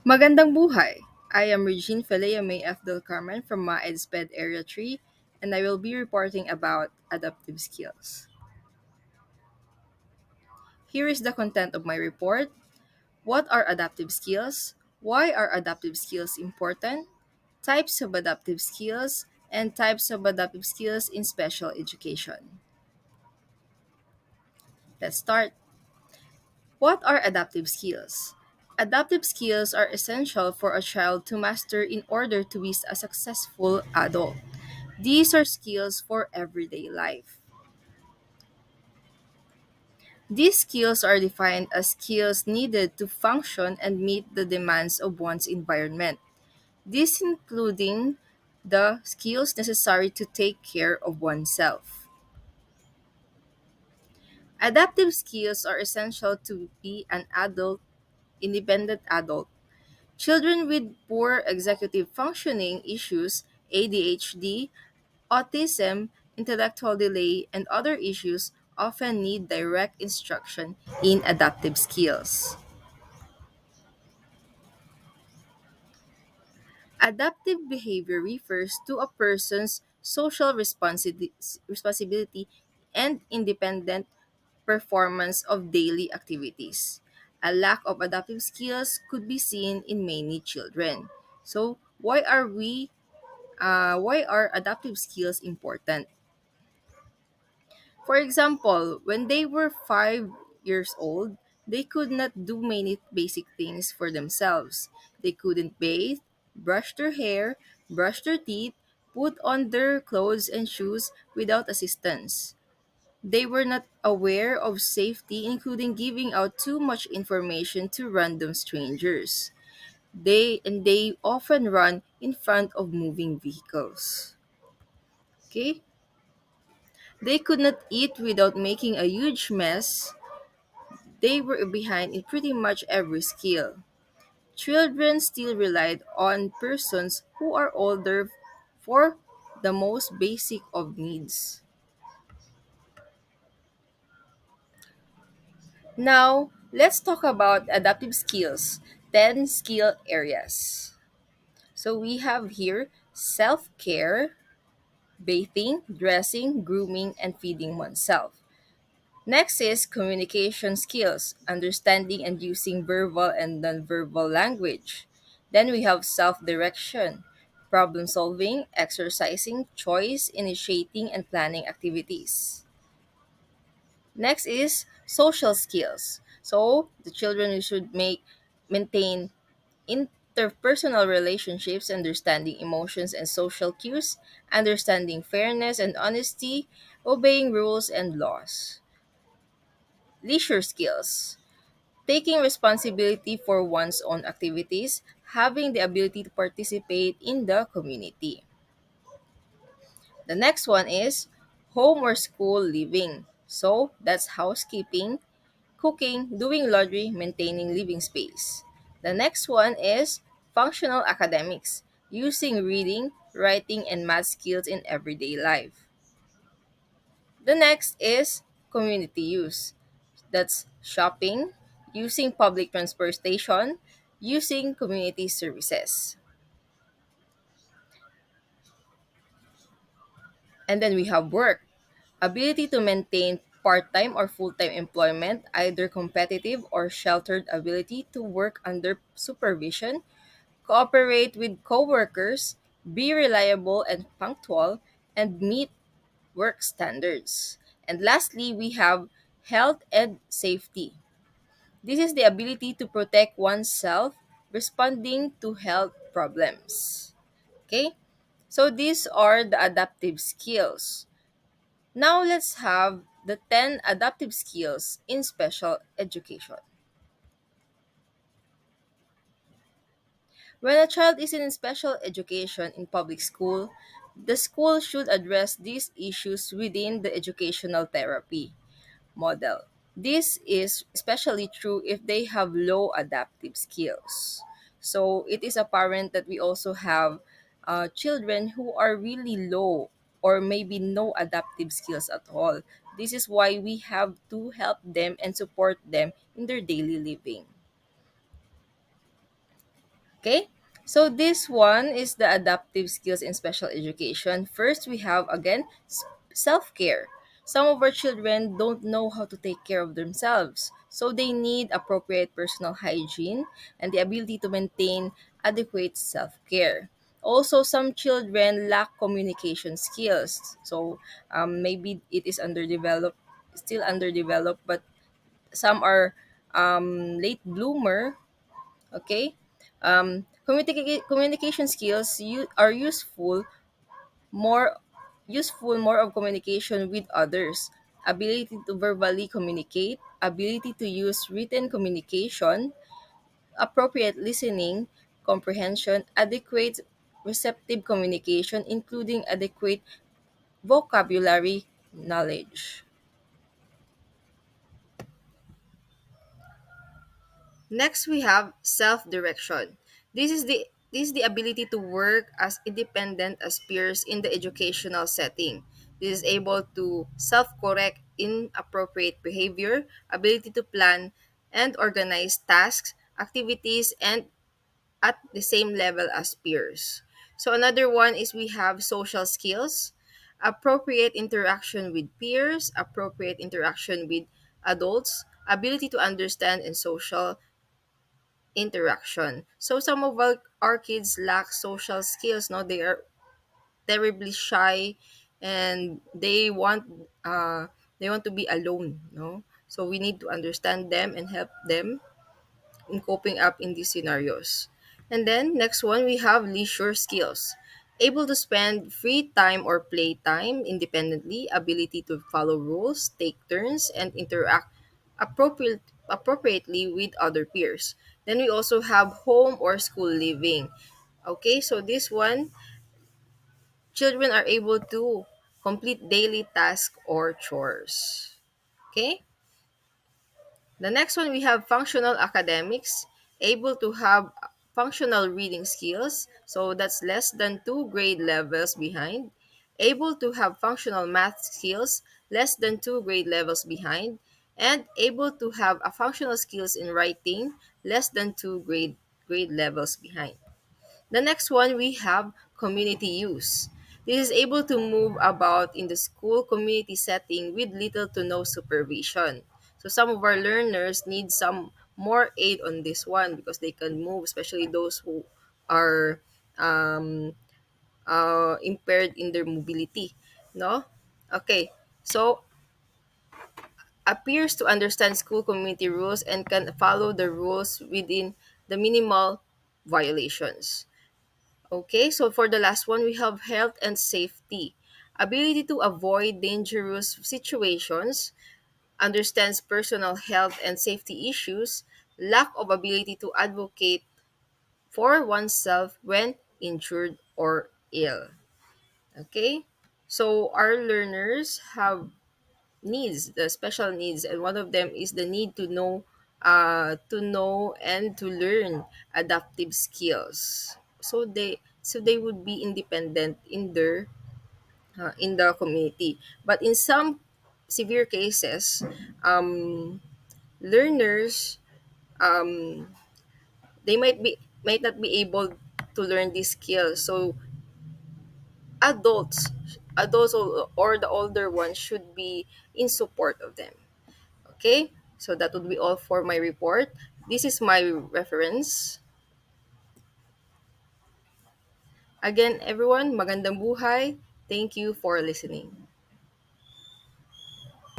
Magandang buhay! I am Regine Felea May F. Del Carmen from MaEdSped Area 3, and I will be reporting about adaptive skills. Here is the content of my report. What are adaptive skills? Why are adaptive skills important? Types of adaptive skills and types of adaptive skills in special education. Let's start. What are adaptive skills? Adaptive skills are essential for a child to master in order to be a successful adult. These are skills for everyday life. These skills are defined as skills needed to function and meet the demands of one's environment. These including the skills necessary to take care of oneself. Adaptive skills are essential to be an adult, independent adult. Children with poor executive functioning issues, ADHD, autism, intellectual delay, and other issues often need direct instruction in adaptive skills. Adaptive behavior refers to a person's social responsibility and independent performance of daily activities. A lack of adaptive skills could be seen in many children. So, why are adaptive skills important? For example, when they were 5 years old, they could not do many basic things for themselves. They couldn't bathe, brush their hair, brush their teeth, put on their clothes and shoes without assistance. They were not aware of safety, including giving out too much information to random strangers. They often run in front of moving vehicles. Okay? They could not eat without making a huge mess. They were behind in pretty much every skill. Children still relied on persons who are older for the most basic of needs. Now, let's talk about adaptive skills, 10 skill areas. So we have here self care, bathing, dressing, grooming, and feeding oneself. Next is communication skills, understanding and using verbal and nonverbal language. Then we have self direction, problem solving, exercising, choice, initiating, and planning activities. Next is social skills. So the children who should maintain interpersonal relationships, understanding emotions and social cues, understanding fairness and honesty, obeying rules and laws. Leisure skills. Taking responsibility for one's own activities, having the ability to participate in the community. The next one is home or school living. So that's housekeeping, cooking, doing laundry, maintaining living space. The next one is functional academics, using reading, writing, and math skills in everyday life. The next is community use. That's shopping, using public transportation, using community services. And then we have work, ability to maintain part time or full time employment, either competitive or sheltered ability to work under supervision, cooperate with coworkers, be reliable and punctual, and meet work standards. And lastly, we have health and safety. This is the ability to protect oneself responding to health problems. Okay? So these are the adaptive skills. Now let's have the 10 adaptive skills in special education. When a child is in special education in public school, the school should address these issues within the educational therapy model. This is especially true if they have low adaptive skills. So it is apparent that we also have children who are really low or maybe no adaptive skills at all. This is why we have to help them and support them in their daily living. Okay, so this one is the adaptive skills in special education. First, we have again self care. Some of our children don't know how to take care of themselves, so they need appropriate personal hygiene and the ability to maintain adequate self care. Also, some children lack communication skills, so maybe it is underdeveloped, still underdeveloped, but some are late bloomer. Okay, communication skills are more more of communication with others, ability to verbally communicate, ability to use written communication, appropriate listening, comprehension, adequate receptive communication, including adequate vocabulary knowledge. Next, we have self-direction. This is the ability to work as independent as peers in the educational setting. This is able to self-correct inappropriate behavior, ability to plan and organize tasks, activities, and at the same level as peers. So another one is we have social skills, appropriate interaction with peers, appropriate interaction with adults, ability to understand and social interaction. So some of our kids lack social skills. No, they are terribly shy, and they want to be alone. No, so we need to understand them and help them in coping up in these scenarios. And then next one, we have leisure skills. Able to spend free time or play time independently, ability to follow rules, take turns, and interact appropriately with other peers. Then we also have home or school living. Okay, so this one, children are able to complete daily tasks or chores. Okay? The next one, we have functional academics, able to have functional reading skills, so that's less than 2 grade levels behind. Able to have functional math skills, less than 2 grade levels behind. And able to have a functional skills in writing, less than 2 grade levels behind. The next one, we have community use. This is able to move about in the school community setting with little to no supervision. So some of our learners need some more aid on this one because they can move, especially those who are um, impaired in their mobility. No? Okay. So appears to understand school community rules and can follow the rules within the minimal violations. Okay, so for the last one, we have health and safety. Ability to avoid dangerous situations, understands personal health and safety issues, lack of ability to advocate for oneself when injured or ill. Okay, so our learners have needs, the special needs, and one of them is the need to know and to learn adaptive skills. So they would be independent in the community. But in some severe cases, um, learners um, they might not be able to learn these skills. So adults or the older ones should be in support of them. Okay, so that would be all for my report. This is my reference. Again, everyone, magandang buhay. Thank you for listening.